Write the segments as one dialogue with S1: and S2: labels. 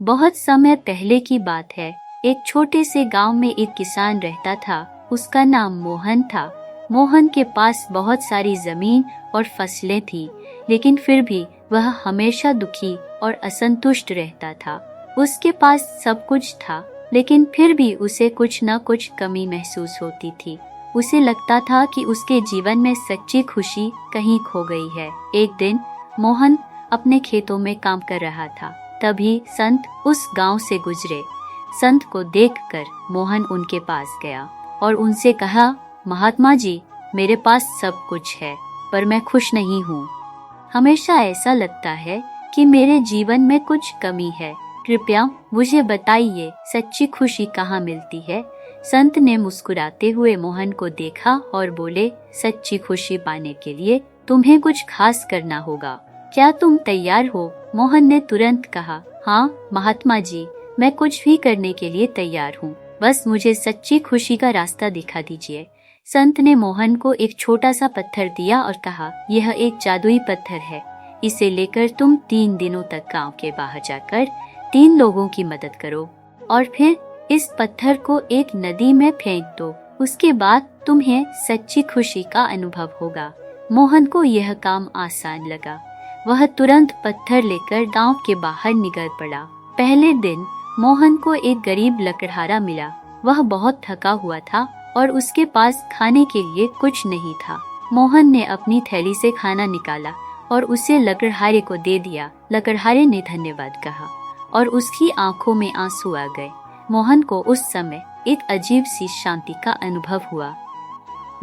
S1: बहुत समय पहले की बात है। एक छोटे से गांव में एक किसान रहता था। उसका नाम मोहन था। मोहन के पास बहुत सारी जमीन और फसलें थी, लेकिन फिर भी वह हमेशा दुखी और असंतुष्ट रहता था। उसके पास सब कुछ था, लेकिन फिर भी उसे कुछ न कुछ कमी महसूस होती थी। उसे लगता था कि उसके जीवन में सच्ची खुशी कहीं खो गई है। एक दिन मोहन अपने खेतों में काम कर रहा था। तभी संत उस गांव से गुजरे। संत को देखकर मोहन उनके पास गया और उनसे कहा, महात्मा जी, मेरे पास सब कुछ है, पर मैं खुश नहीं हूँ। हमेशा ऐसा लगता है कि मेरे जीवन में कुछ कमी है। कृपया मुझे बताइए, सच्ची खुशी कहाँ मिलती है? संत ने मुस्कुराते हुए मोहन को देखा और बोले, सच्ची खुशी पाने के लिए तुम्हें कुछ खास करना होगा। क्या तुम तैयार हो? मोहन ने तुरंत कहा, हाँ महात्मा जी, मैं कुछ भी करने के लिए तैयार हूँ, बस मुझे सच्ची खुशी का रास्ता दिखा दीजिए। संत ने मोहन को एक छोटा सा पत्थर दिया और कहा, यह एक जादुई पत्थर है। इसे लेकर तुम 3 दिनों तक गांव के बाहर जाकर 3 लोगों की मदद करो और फिर इस पत्थर को एक नदी में फेंक दो। उसके बाद तुम्हें सच्ची खुशी का अनुभव होगा। मोहन को यह काम आसान लगा। वह तुरंत पत्थर लेकर गांव के बाहर निकल पड़ा। पहले दिन मोहन को एक गरीब लकड़हारा मिला। वह बहुत थका हुआ था और उसके पास खाने के लिए कुछ नहीं था। मोहन ने अपनी थैली से खाना निकाला और उसे लकड़हारे को दे दिया। लकड़हारे ने धन्यवाद कहा और उसकी आंखों में आंसू आ गए। मोहन को उस समय एक अजीब सी शांति का अनुभव हुआ,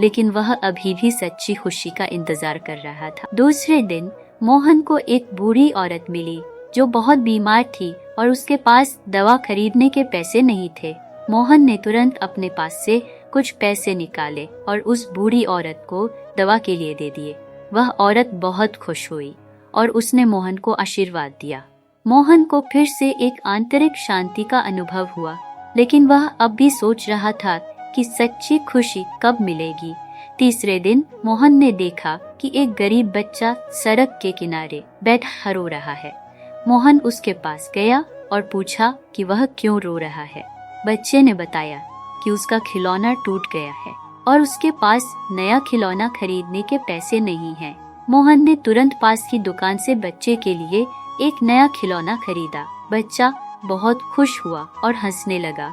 S1: लेकिन वह अभी भी सच्ची खुशी का इंतजार कर रहा था। दूसरे दिन मोहन को एक बूढ़ी औरत मिली जो बहुत बीमार थी और उसके पास दवा खरीदने के पैसे नहीं थे। मोहन ने तुरंत अपने पास से कुछ पैसे निकाले और उस बूढ़ी औरत को दवा के लिए दे दिए। वह औरत बहुत खुश हुई और उसने मोहन को आशीर्वाद दिया। मोहन को फिर से एक आंतरिक शांति का अनुभव हुआ, लेकिन वह अब भी सोच रहा था कि सच्ची खुशी कब मिलेगी। तीसरे दिन मोहन ने देखा कि एक गरीब बच्चा सड़क के किनारे बैठा रो रहा है। मोहन उसके पास गया और पूछा कि वह क्यों रो रहा है। बच्चे ने बताया कि उसका खिलौना टूट गया है और उसके पास नया खिलौना खरीदने के पैसे नहीं हैं। मोहन ने तुरंत पास की दुकान से बच्चे के लिए एक नया खिलौना खरीदा। बच्चा बहुत खुश हुआ और हंसने लगा।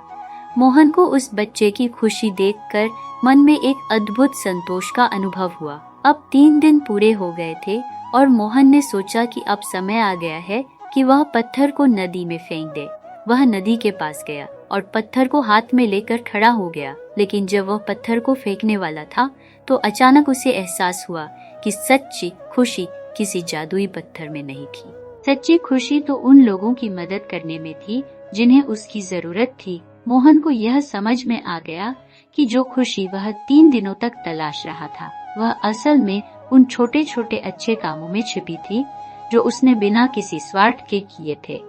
S1: मोहन को उस बच्चे की खुशी देखकर मन में एक अद्भुत संतोष का अनुभव हुआ। अब 3 दिन पूरे हो गए थे और मोहन ने सोचा कि अब समय आ गया है कि वह पत्थर को नदी में फेंक दे। वह नदी के पास गया और पत्थर को हाथ में लेकर खड़ा हो गया, लेकिन जब वह पत्थर को फेंकने वाला था तो अचानक उसे एहसास हुआ कि सच्ची खुशी किसी जादुई पत्थर में नहीं थी। सच्ची खुशी तो उन लोगों की मदद करने में थी जिन्हें उसकी जरूरत थी। मोहन को यह समझ में आ गया कि जो खुशी वह 3 दिनों तक तलाश रहा था, वह असल में उन छोटे छोटे अच्छे कामों में छिपी थी जो उसने बिना किसी स्वार्थ के किए थे।